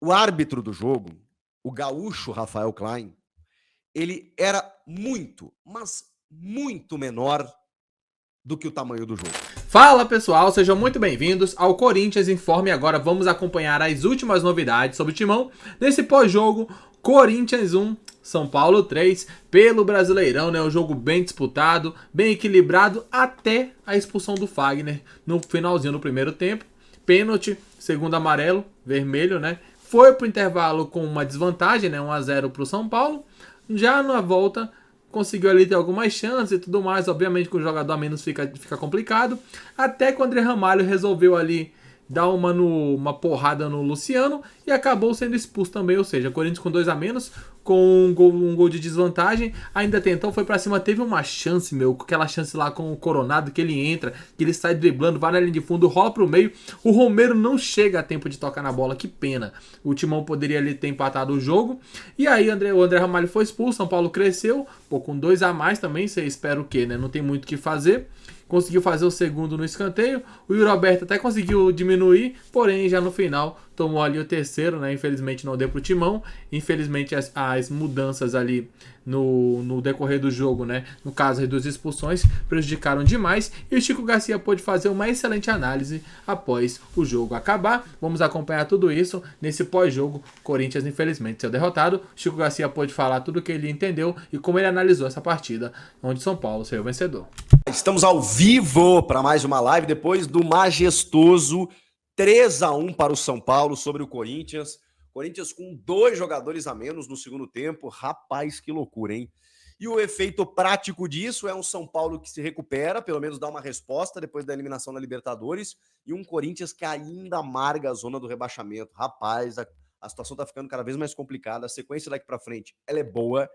O árbitro do jogo, o gaúcho Rafael Klein, ele era muito, mas muito menor do que o tamanho do jogo. Fala pessoal, sejam muito bem-vindos ao Corinthians Informe. Agora vamos acompanhar as últimas novidades sobre o Timão nesse pós-jogo Corinthians 1, São Paulo 3, pelo Brasileirão, né? Um jogo bem disputado, bem equilibrado, até a expulsão do Fagner no finalzinho do primeiro tempo. Pênalti, segundo amarelo, vermelho, né? Foi pro intervalo com uma desvantagem, né? 1-0 pro São Paulo. Já na volta conseguiu ali ter algumas chances e tudo mais. Obviamente com o jogador a menos fica complicado. Até que o André Ramalho resolveu ali dar uma porrada no Luciano e acabou sendo expulso também. Ou seja, Corinthians com 2 a menos, com um gol de desvantagem. Ainda tentou, foi pra cima, teve uma chance, aquela chance lá com o Coronado, que ele entra, que ele sai driblando, vai na linha de fundo, rola pro meio. O Romero não chega a tempo de tocar na bola, que pena. O Timão poderia ali ter empatado o jogo. E aí o André Ramalho foi expulso, São Paulo cresceu, com 2 a mais também, você espera o quê, né? Não tem muito o que fazer. Conseguiu fazer o segundo no escanteio. O Yuri Alberto até conseguiu diminuir, porém já no final tomou ali o terceiro, né? Infelizmente não deu pro Timão. Infelizmente as mudanças ali no decorrer do jogo, né? No caso, as 2 expulsões prejudicaram demais. E o Chico Garcia pôde fazer uma excelente análise após o jogo acabar. Vamos acompanhar tudo isso nesse pós-jogo. Corinthians, infelizmente, saiu derrotado. Chico Garcia pôde falar tudo o que ele entendeu e como ele analisou essa partida, onde São Paulo saiu vencedor. Estamos ao vivo para mais uma live depois do majestoso 3-1 para o São Paulo sobre o Corinthians. Corinthians com 2 jogadores a menos no segundo tempo. Rapaz, que loucura, hein? E o efeito prático disso é um São Paulo que se recupera, pelo menos dá uma resposta depois da eliminação da Libertadores, e um Corinthians que ainda amarga a zona do rebaixamento. Rapaz, a situação tá ficando cada vez mais complicada. A sequência daqui para frente, ela é boa,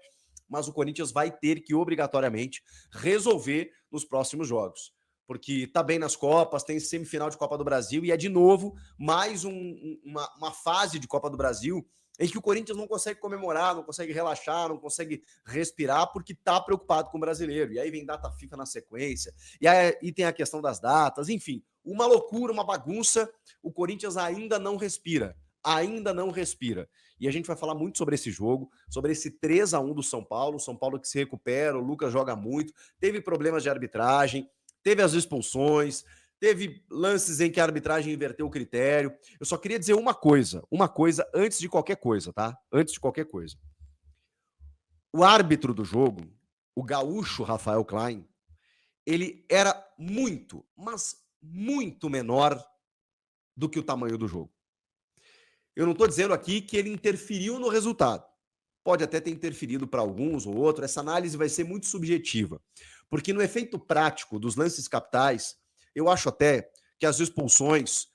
mas o Corinthians vai ter que obrigatoriamente resolver nos próximos jogos. Porque tá bem nas Copas, tem semifinal de Copa do Brasil e é de novo mais uma fase de Copa do Brasil em que o Corinthians não consegue comemorar, não consegue relaxar, não consegue respirar porque tá preocupado com o brasileiro. E aí vem data FIFA na sequência, e aí tem a questão das datas, enfim, uma loucura, uma bagunça. O Corinthians ainda não respira. Ainda não respira. E a gente vai falar muito sobre esse jogo, sobre esse 3-1 do São Paulo. São Paulo que se recupera, o Lucas joga muito, teve problemas de arbitragem, teve as expulsões, teve lances em que a arbitragem inverteu o critério. Eu só queria dizer uma coisa antes de qualquer coisa, tá? Antes de qualquer coisa. O árbitro do jogo, o gaúcho Rafael Klein, ele era muito, mas muito menor do que o tamanho do jogo. Eu não estou dizendo aqui que ele interferiu no resultado. Pode até ter interferido para alguns ou outros. Essa análise vai ser muito subjetiva. Porque no efeito prático dos lances capitais, eu acho até que as expulsões,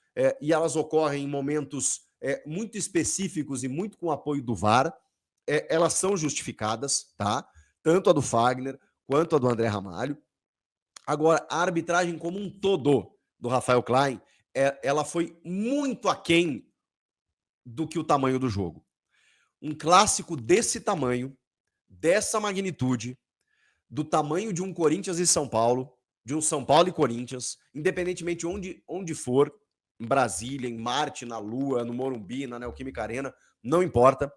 e elas ocorrem em momentos muito específicos e muito com apoio do VAR, elas são justificadas, tá? Tanto a do Fagner quanto a do André Ramalho. Agora, a arbitragem como um todo do Rafael Klein, ela foi muito aquém do que o tamanho do jogo. Um clássico desse tamanho, dessa magnitude, do tamanho de um Corinthians e São Paulo, de um São Paulo e Corinthians, independentemente onde for, em Brasília, em Marte, na Lua, no Morumbi, na Neoquímica Arena, não importa.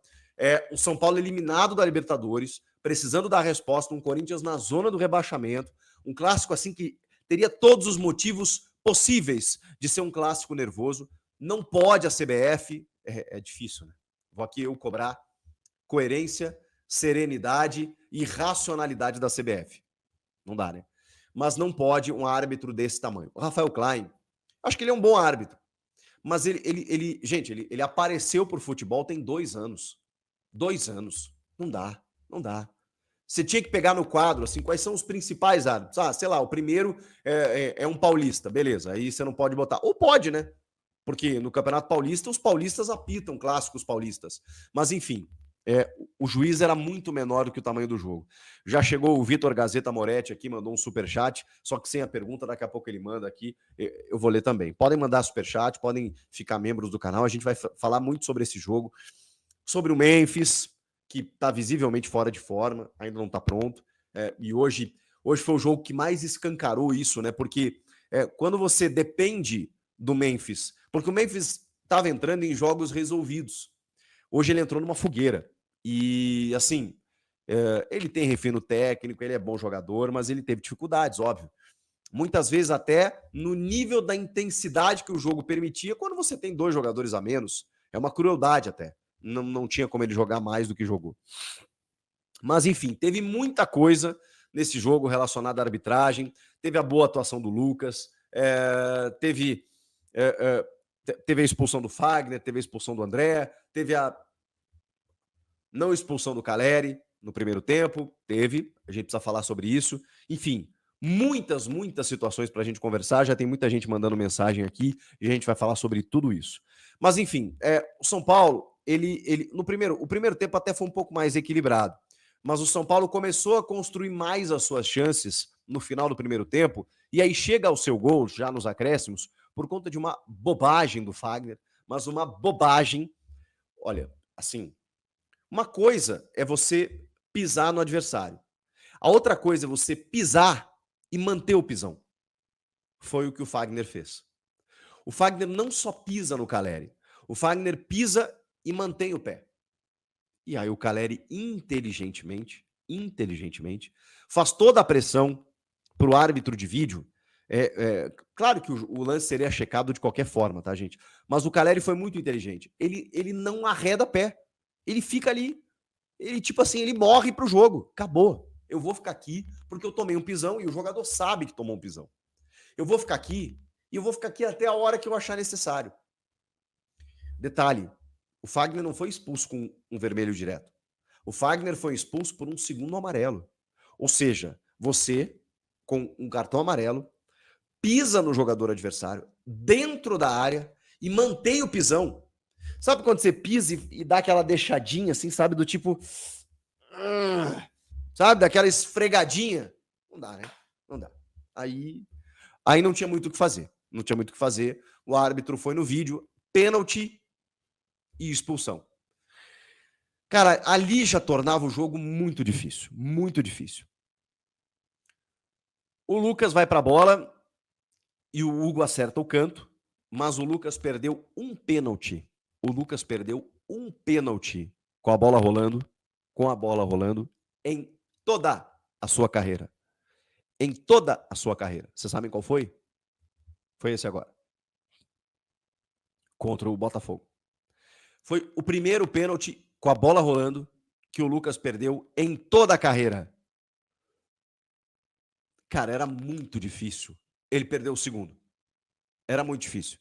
O São Paulo eliminado da Libertadores, precisando dar resposta, um Corinthians na zona do rebaixamento, um clássico assim que teria todos os motivos possíveis de ser um clássico nervoso. Não pode a CBF, é difícil, né? Vou aqui eu cobrar coerência, serenidade e racionalidade da CBF. Não dá, né? Mas não pode um árbitro desse tamanho. O Rafael Klein, acho que ele é um bom árbitro, mas ele apareceu por futebol tem 2 anos. 2 anos. Não dá, não dá. Você tinha que pegar no quadro, assim, quais são os principais árbitros. Ah, sei lá, o primeiro é um paulista, beleza, aí você não pode botar. Ou pode, né? Porque no Campeonato Paulista, os paulistas apitam clássicos paulistas. Mas, enfim, o juiz era muito menor do que o tamanho do jogo. Já chegou o Vitor Gazeta Moretti aqui, mandou um superchat, só que sem a pergunta, daqui a pouco ele manda aqui, eu vou ler também. Podem mandar superchat, podem ficar membros do canal, a gente vai falar muito sobre esse jogo, sobre o Memphis, que está visivelmente fora de forma, ainda não está pronto, e hoje foi o jogo que mais escancarou isso, né? Porque quando você depende do Memphis, porque o Memphis estava entrando em jogos resolvidos. Hoje ele entrou numa fogueira. E, assim, ele tem refino técnico, ele é bom jogador, mas ele teve dificuldades, óbvio. Muitas vezes até no nível da intensidade que o jogo permitia, quando você tem 2 jogadores a menos, é uma crueldade até. Não tinha como ele jogar mais do que jogou. Mas, enfim, teve muita coisa nesse jogo relacionada à arbitragem, teve a boa atuação do Lucas, teve a expulsão do Fagner, teve a expulsão do André, teve a não expulsão do Caleri no primeiro tempo, a gente precisa falar sobre isso. Enfim, muitas situações para a gente conversar, já tem muita gente mandando mensagem aqui e a gente vai falar sobre tudo isso. Mas, enfim, o São Paulo, o primeiro tempo até foi um pouco mais equilibrado, mas o São Paulo começou a construir mais as suas chances no final do primeiro tempo, e aí chega ao seu gol, já nos acréscimos, por conta de uma bobagem do Fagner, mas uma bobagem, olha, assim, uma coisa é você pisar no adversário, a outra coisa é você pisar e manter o pisão. Foi o que o Fagner fez. O Fagner não só pisa no Caleri, o Fagner pisa e mantém o pé. E aí o Caleri, inteligentemente, faz toda a pressão para o árbitro de vídeo. Claro que o lance seria checado de qualquer forma, tá, gente? Mas o Caleri foi muito inteligente. Ele não arreda pé. Ele fica ali. Ele, tipo assim, ele morre pro jogo. Acabou. Eu vou ficar aqui porque eu tomei um pisão e o jogador sabe que tomou um pisão. Eu vou ficar aqui e eu vou ficar aqui até a hora que eu achar necessário. Detalhe, o Fagner não foi expulso com um vermelho direto. O Fagner foi expulso por um segundo amarelo. Ou seja, você, com um cartão amarelo, pisa no jogador adversário, dentro da área, e mantém o pisão. Sabe quando você pisa e dá aquela deixadinha, assim, sabe? Do tipo... sabe? Daquela esfregadinha. Não dá, né? Não dá. Aí não tinha muito o que fazer. Não tinha muito o que fazer. O árbitro foi no vídeo, pênalti e expulsão. Cara, ali já tornava o jogo muito difícil. Muito difícil. O Lucas vai pra bola e o Hugo acerta o canto, mas o Lucas perdeu um pênalti. O Lucas perdeu um pênalti com a bola rolando em toda a sua carreira. Em toda a sua carreira. Vocês sabem qual foi? Foi esse agora. Contra o Botafogo. Foi o primeiro pênalti com a bola rolando que o Lucas perdeu em toda a carreira. Cara, era muito difícil. Ele perdeu o segundo. Era muito difícil.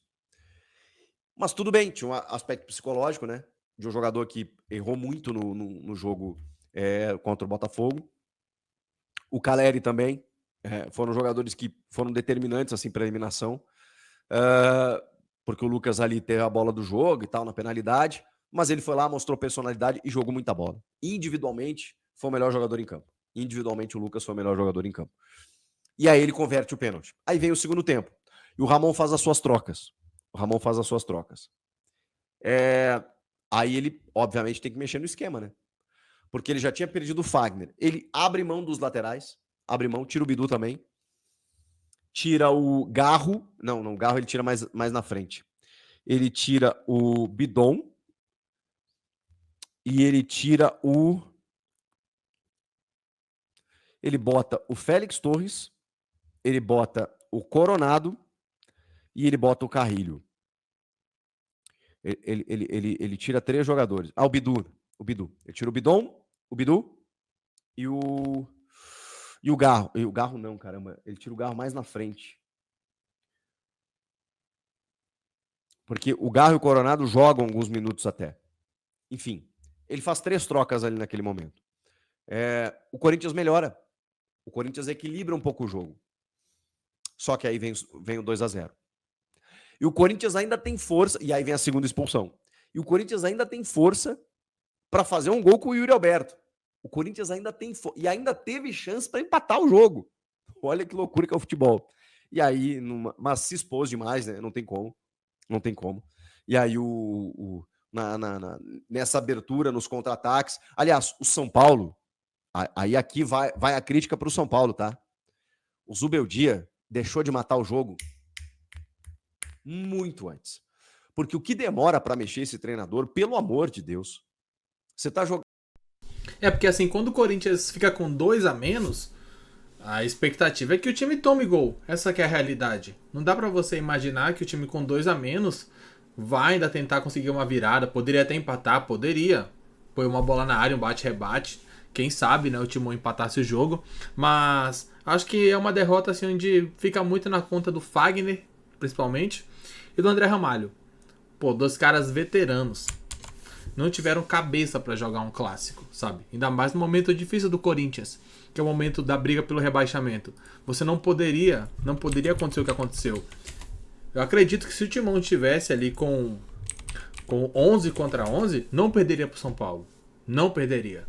Mas tudo bem, tinha um aspecto psicológico, né? De um jogador que errou muito no jogo contra o Botafogo. O Caleri também. Foram jogadores que foram determinantes assim, para a eliminação. Porque o Lucas ali teve a bola do jogo e tal, na penalidade. Mas ele foi lá, mostrou personalidade e jogou muita bola. Individualmente, foi o melhor jogador em campo. Individualmente, o Lucas foi o melhor jogador em campo. E aí ele converte o pênalti. Aí vem o segundo tempo. E o Ramon faz as suas trocas. Aí ele, obviamente, tem que mexer no esquema, né? Porque ele já tinha perdido o Fagner. Ele abre mão dos laterais. Abre mão, tira o Bidu também. Tira o Garro. Não, o Garro ele tira mais na frente. Ele tira o Bidon. E ele tira o... Ele bota o Félix Torres. Ele bota o Coronado. E ele bota o Carrilho. Ele tira 3 jogadores. O Bidu. Ele tira o Bidon, o Bidu e o Garro. E o Garro não, caramba. Ele tira o Garro mais na frente. Porque o Garro e o Coronado jogam alguns minutos até. Enfim, ele faz 3 trocas ali naquele momento. O Corinthians melhora. O Corinthians equilibra um pouco o jogo. Só que aí vem o 2-0. E o Corinthians ainda tem força. E aí vem a segunda expulsão. E o Corinthians ainda tem força para fazer um gol com o Yuri Alberto. O Corinthians ainda tem e ainda teve chance para empatar o jogo. Olha que loucura que é o futebol. E aí, mas se expôs demais, né? Não tem como. E aí, nessa abertura, nos contra-ataques. Aliás, o São Paulo. Aí aqui vai a crítica para o São Paulo, tá? O Zubeldia deixou de matar o jogo muito antes. Porque o que demora para mexer esse treinador, pelo amor de Deus. Você tá jogando. Porque assim, quando o Corinthians fica com 2 a menos, a expectativa é que o time tome gol. Essa que é a realidade. Não dá pra você imaginar que o time com 2 a menos vai ainda tentar conseguir uma virada. Poderia até empatar, poderia. Põe uma bola na área, um bate-rebate. Quem sabe, né, o Timão empatasse o jogo. Mas acho que é uma derrota assim onde fica muito na conta do Fagner, principalmente, e do André Ramalho. Pô, 2 caras veteranos. Não tiveram cabeça pra jogar um clássico, sabe? Ainda mais no momento difícil do Corinthians, que é o momento da briga pelo rebaixamento. Você não poderia acontecer o que aconteceu. Eu acredito que se o Timão estivesse ali com 11 contra 11, não perderia pro São Paulo. Não perderia.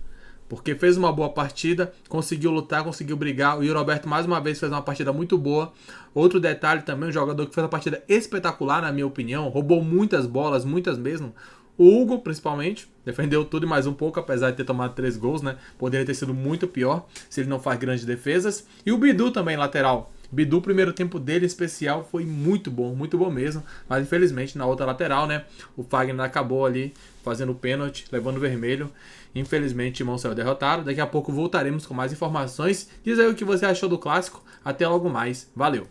Porque fez uma boa partida, conseguiu lutar, conseguiu brigar. O Yuri Alberto mais uma vez fez uma partida muito boa. Outro detalhe também, um jogador que fez uma partida espetacular, na minha opinião. Roubou muitas bolas, muitas mesmo. O Hugo, principalmente, defendeu tudo e mais um pouco, apesar de ter tomado 3 gols, né? Poderia ter sido muito pior se ele não faz grandes defesas. E o Bidu também, lateral. Bidu, o primeiro tempo dele especial foi muito bom mesmo. Mas infelizmente na outra lateral, né? O Fagner acabou ali fazendo o pênalti, levando o vermelho. Infelizmente o Timão saiu derrotado. Daqui a pouco voltaremos com mais informações. Diz aí o que você achou do clássico. Até logo mais. Valeu!